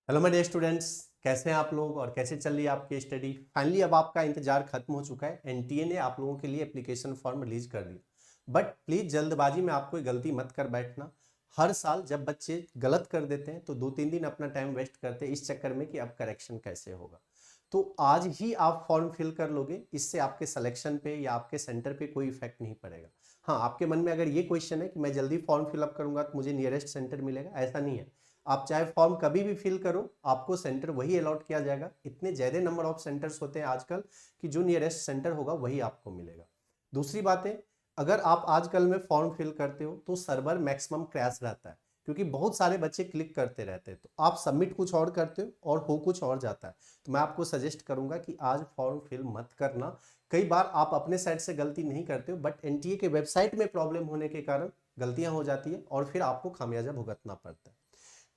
Hello my dear students, कैसे हैं आप लोग और कैसे चल रही है आपकी स्टडी। फाइनली अब आपका इंतजार खत्म हो चुका है। एनटीए ने आप लोगों के लिए एप्लीकेशन फॉर्म रिलीज कर दिया। बट प्लीज जल्दबाजी में आप कोई गलती मत कर बैठना। हर साल जब बच्चे गलत कर देते हैं तो 2-3 दिन अपना टाइम वेस्ट करते हैं इस चक्कर में कि अब करेक्शन कैसे होगा। तो आज ही आप फॉर्म फिल कर लोगे, इससे आपके सिलेक्शन पे या आपके सेंटर पे कोई इफेक्ट नहीं पड़ेगा। हाँ, आपके मन में अगर ये क्वेश्चन है कि मैं जल्दी फॉर्म फिलअप करूंगा तो मुझे नियरेस्ट सेंटर मिलेगा, ऐसा नहीं है। आप चाहे फॉर्म कभी भी फिल करो, आपको सेंटर वही अलॉट किया जाएगा। इतने ज्यादा नंबर ऑफ सेंटर्स होते हैं आजकल कि जो नियरेस्ट सेंटर होगा वही आपको मिलेगा। दूसरी बात है, अगर आप आजकल में फॉर्म फिल करते हो तो सर्वर मैक्सिमम क्रैश रहता है, क्योंकि बहुत सारे बच्चे क्लिक करते रहते हैं। तो आप सबमिट कुछ और करते हो और हो कुछ और जाता है। तो मैं आपको सजेस्ट करूंगा कि आज फॉर्म फिल मत करना। कई बार आप अपने साइड से गलती नहीं करते हो, बट एनटीए के वेबसाइट में प्रॉब्लम होने के कारण गलतियां हो जाती है और फिर आपको खामियाजा भुगतना पड़ता है।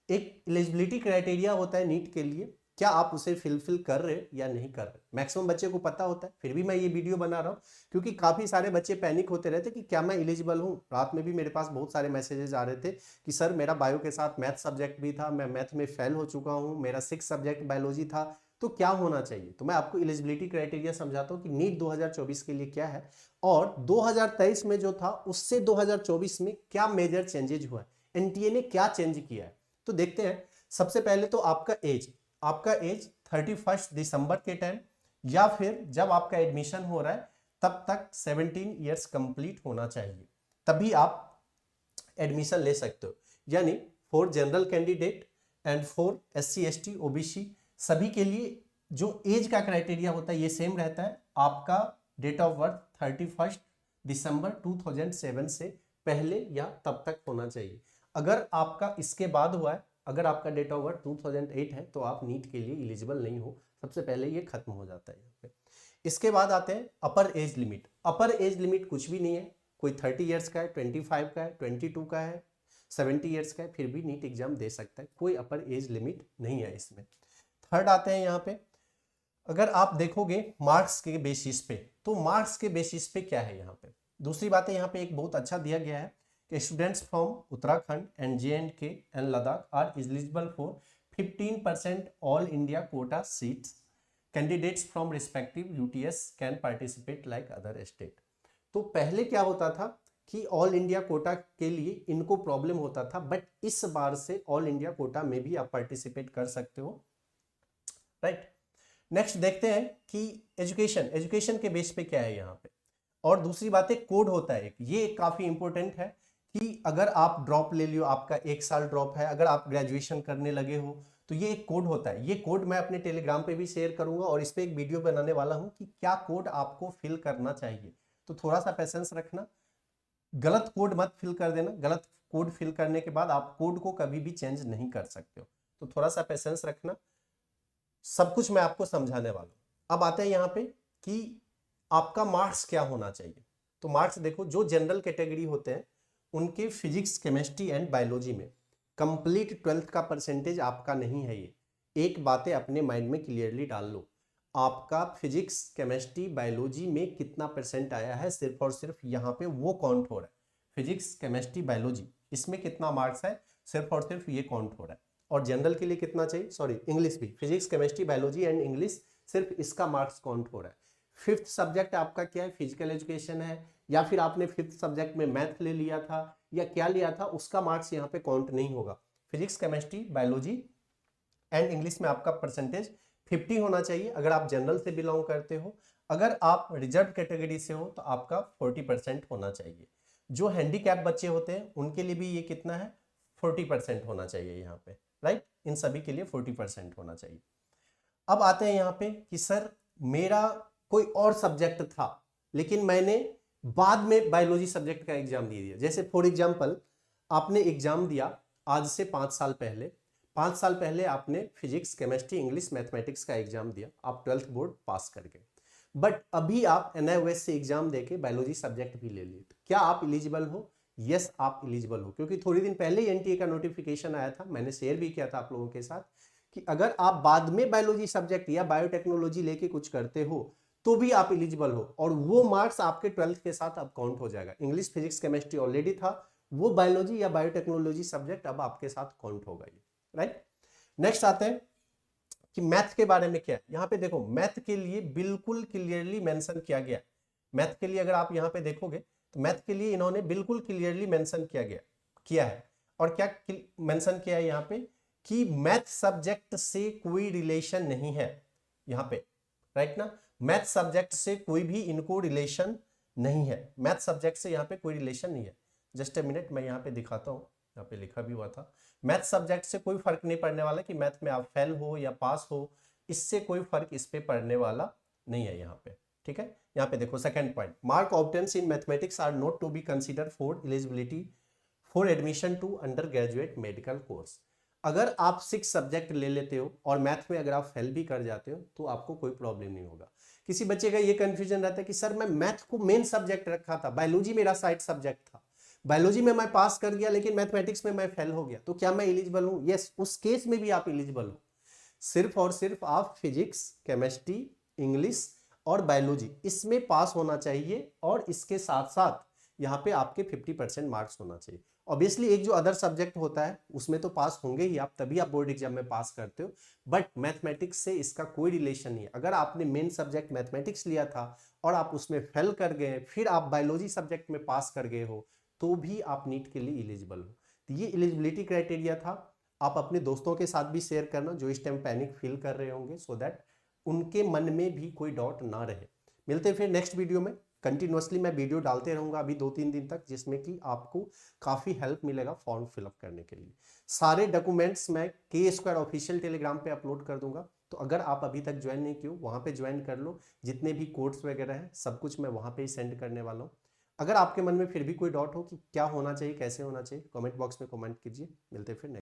एक एलिजिबिलिटी क्राइटेरिया होता है नीट के लिए, क्या आप उसे फिलफिल कर रहे या नहीं कर रहे। मैक्सिमम बच्चे को पता होता है, फिर भी मैं ये वीडियो बना रहा हूँ क्योंकि काफी सारे बच्चे पैनिक होते रहते कि क्या मैं एलिजिबल हूँ। रात में भी मेरे पास बहुत सारे मैसेजेस आ रहे थे कि सर मेरा बायो के साथ मैथ सब्जेक्ट भी था, मैं मैथ में फेल हो चुका हूँ, मेरा 6 सब्जेक्ट बायोलॉजी था, तो क्या होना चाहिए। तो मैं आपको एलिजिबिलिटी क्राइटेरिया समझाता हूँ कि नीट 2024 के लिए क्या है और 2023 में जो था उससे 2024 में क्या मेजर चेंजेज हुआ है, एनटीए ने क्या चेंज किया है। तो देखते हैं। सबसे पहले तो आपका एज 31 दिसंबर के टाइम या फिर जब आपका एडमिशन हो रहा है तब तक 17 ईयर्स कंप्लीट होना चाहिए, तभी आप एडमिशन ले सकते हो। यानी for general candidate and for SC ST OBC सभी के लिए जो एज का क्राइटेरिया होता है ये सेम रहता है। आपका डेट ऑफ बर्थ 31 दिसंबर 2007 से पहले या तब तक होना चाहिए। अगर आपका इसके बाद हुआ है, अगर आपका डेट ऑफ बर्थ 2008 है तो आप नीट के लिए एलिजिबल नहीं हो। सबसे पहले ये खत्म हो जाता है यहाँ पे। इसके बाद आते हैं अपर एज लिमिट। अपर एज लिमिट कुछ भी नहीं है, कोई 30 ईयर्स का है, 25 का है, 22 का है, 70 ईयर्स का है, फिर भी नीट एग्जाम दे सकता है। कोई अपर एज लिमिट नहीं है इसमें। थर्ड आते हैं यहाँ पे, अगर आप देखोगे मार्क्स के बेसिस पे, तो मार्क्स के बेसिस पे क्या है यहाँ पे। दूसरी बात है, यहाँ पे एक बहुत अच्छा दिया गया है कि students from Uttarakhand and JNK and Ladakh are eligible for 15% all India quota seats. Candidates from respective UTS can participate like other state. तो पहले क्या होता था कि ऑल इंडिया कोटा के लिए इनको प्रॉब्लम होता था, बट इस बार से ऑल इंडिया कोटा में भी आप पार्टिसिपेट कर सकते हो, राइट। नेक्स्ट देखते हैं कि एजुकेशन के बेस पे क्या है यहाँ पे। और दूसरी बात है, कोड होता है एक, ये काफी इंपॉर्टेंट है कि अगर आप ड्रॉप ले लियो, आपका 1 साल ड्रॉप है, अगर आप ग्रेजुएशन करने लगे हो तो ये एक कोड होता है। ये कोड मैं अपने टेलीग्राम पे भी शेयर करूंगा और इस पे एक वीडियो बनाने वाला हूं कि क्या कोड आपको फिल करना चाहिए। तो थोड़ा सा पेशेंस रखना, गलत कोड मत फिल कर देना। गलत कोड फिल करने के बाद आप कोड को कभी भी चेंज नहीं कर सकते हो। तो थोड़ा सा पेशेंस रखना, सब कुछ मैं आपको समझाने वाला हूं। अब आते हैं यहाँ पे कि आपका मार्क्स क्या होना चाहिए। तो मार्क्स देखो, जो जनरल कैटेगरी होते हैं उनके फिजिक्स केमिस्ट्री एंड बायोलॉजी में कंप्लीट 12th का परसेंटेज आपका नहीं है। ये एक बातें अपने माइंड में क्लियरली डाल लो, आपका फिजिक्स केमिस्ट्री बायोलॉजी में कितना परसेंट आया है, सिर्फ और सिर्फ यहाँ पे वो काउंट हो रहा है। फिजिक्स केमिस्ट्री बायोलॉजी इसमें कितना मार्क्स है, सिर्फ और सिर्फ ये काउंट हो रहा है। और जनरल के लिए कितना चाहिए, सॉरी इंग्लिश भी, physics chemistry biology and English, सिर्फ इसका मार्क्स काउंट हो रहा है। फिफ्थ सब्जेक्ट आपका क्या है, फिजिकल एजुकेशन है, या फिर आपने फिफ्थ सब्जेक्ट में मैथ ले लिया था या क्या लिया था, उसका मार्क्स यहाँ पे काउंट नहीं होगा। Physics chemistry biology and English में आपका परसेंटेज 50 होना चाहिए अगर आप जनरल से बिलोंग करते हो। अगर आप रिजर्व कैटेगरी से हो तो आपका 40% होना चाहिए। जो हैंडीकैप बच्चे होते हैं उनके लिए भी ये कितना है, 40% होना चाहिए यहाँ पे, राइट। इन सभी के लिए 40% होना चाहिए। अब आते हैं यहाँ पे कि सर मेरा कोई और सब्जेक्ट था लेकिन मैंने बाद में बायोलॉजी सब्जेक्ट का एग्जाम दे दिया। जैसे फॉर एग्जांपल आपने एग्जाम दिया आज से 5 साल पहले, 5 साल पहले आपने फिजिक्स केमिस्ट्री इंग्लिश मैथमेटिक्स का एग्जाम दिया, आप 12th बोर्ड पास कर गए, बट अभी आप NIOS से एग्जाम देके बायोलॉजी सब्जेक्ट भी ले लिए, तो क्या आप एलिजिबल हो। यस, आप एलिजिबल हो, क्योंकि थोड़ी दिन पहले ही NTA का नोटिफिकेशन आया था, मैंने शेयर भी किया था आप लोगों के साथ कि अगर आप बाद में बायोलॉजी सब्जेक्ट या बायोटेक्नोलॉजी लेके कुछ करते हो तो भी आप एलिजिबल हो, और वो मार्क्स आपके 12th के साथ अब काउंट हो जाएगा। इंग्लिश फिजिक्स केमिस्ट्री ऑलरेडी था, वो बायोलॉजी या बायोटेक्नोलॉजी सब्जेक्ट अब आपके साथ काउंट होगा, राइट। नेक्स्ट आते हैं कि मैथ के बारे में क्या है। यहाँ पे देखो मैथ के लिए बिल्कुल क्लियरली मेंशन किया गया है। मैथ के लिए अगर आप यहाँ पे देखोगे तो मैथ के लिए इन्होंने बिल्कुल क्लियरली मेंशन किया है। और क्या मेंशन किया है यहाँ पे कि मैथ सब्जेक्ट से कोई रिलेशन नहीं है यहाँ पे, राइट ना। मैथ सब्जेक्ट से कोई भी इनको रिलेशन नहीं है, मैथ सब्जेक्ट से यहाँ पे कोई रिलेशन नहीं है। जस्ट ए मिनट, मैं यहाँ पे दिखाता हूँ, यहाँ पे लिखा भी हुआ था मैथ सब्जेक्ट से कोई फर्क नहीं पड़ने वाला कि मैथ में आप फेल हो या पास हो, इससे कोई फर्क इस पे पड़ने वाला नहीं है यहाँ पे, ठीक है। यहाँ पे देखो second point, mark obtains in mathematics are not to be consider for eligibility for admission to under graduate medical course. अगर आप 6 सब्जेक्ट ले लेते हो और मैथ में अगर आप फेल भी कर जाते हो तो आपको कोई प्रॉब्लम नहीं होगा। किसी बच्चे का ये कंफ्यूजन रहता है कि सर मैं मैथ को मेन सब्जेक्ट रखा था, बायोलॉजी मेरा साइड सब्जेक्ट था, बायोलॉजी में मैं पास कर गया लेकिन मैथमेटिक्स में मैं फेल हो गया, तो क्या मैं एलिजिबल हूं? यस, उस केस में भी आप एलिजिबल हो। सिर्फ और सिर्फ आप फिजिक्स, केमिस्ट्री, इंग्लिश और बायोलॉजी इसमें पास होना चाहिए और इसके साथ साथ यहाँ पे आपके 50% मार्क्स होना चाहिए। ऑब्वियसली एक जो अदर सब्जेक्ट होता है उसमें तो पास होंगे ही आप, तभी आप बोर्ड एग्जाम में पास करते हो, बट मैथमेटिक्स से इसका कोई रिलेशन नहीं है। अगर आपने मेन सब्जेक्ट मैथमेटिक्स लिया था और आप उसमें फेल कर गए, फिर आप बायोलॉजी सब्जेक्ट में पास कर गए हो, तो भी आप नीट के लिए एलिजिबल हो। तो ये एलिजिबिलिटी क्राइटेरिया था। आप अपने दोस्तों के साथ भी शेयर करना जो इस टाइम पैनिक फील कर रहे होंगे, सो दैट उनके मन में भी कोई डाउट ना रहे। मिलते हैं फिर नेक्स्ट वीडियो में। कंटिन्यूअसली मैं वीडियो डालते रहूंगा अभी 2-3 दिन तक, जिसमें कि आपको काफी हेल्प मिलेगा फॉर्म फिलअप करने के लिए। सारे डॉक्यूमेंट्स मैं K² ऑफिशियल टेलीग्राम पे अपलोड कर दूंगा, तो अगर आप अभी तक ज्वाइन नहीं किए हो वहां पे ज्वाइन कर लो। जितने भी कोड्स वगैरह है सब कुछ मैं वहां पे ही सेंड करने वाला हूँ। अगर आपके मन में फिर भी कोई डाउट हो कि क्या होना चाहिए, कैसे होना चाहिए, कमेंट बॉक्स में कमेंट कीजिए। मिलते हैं फिर नेक्स्ट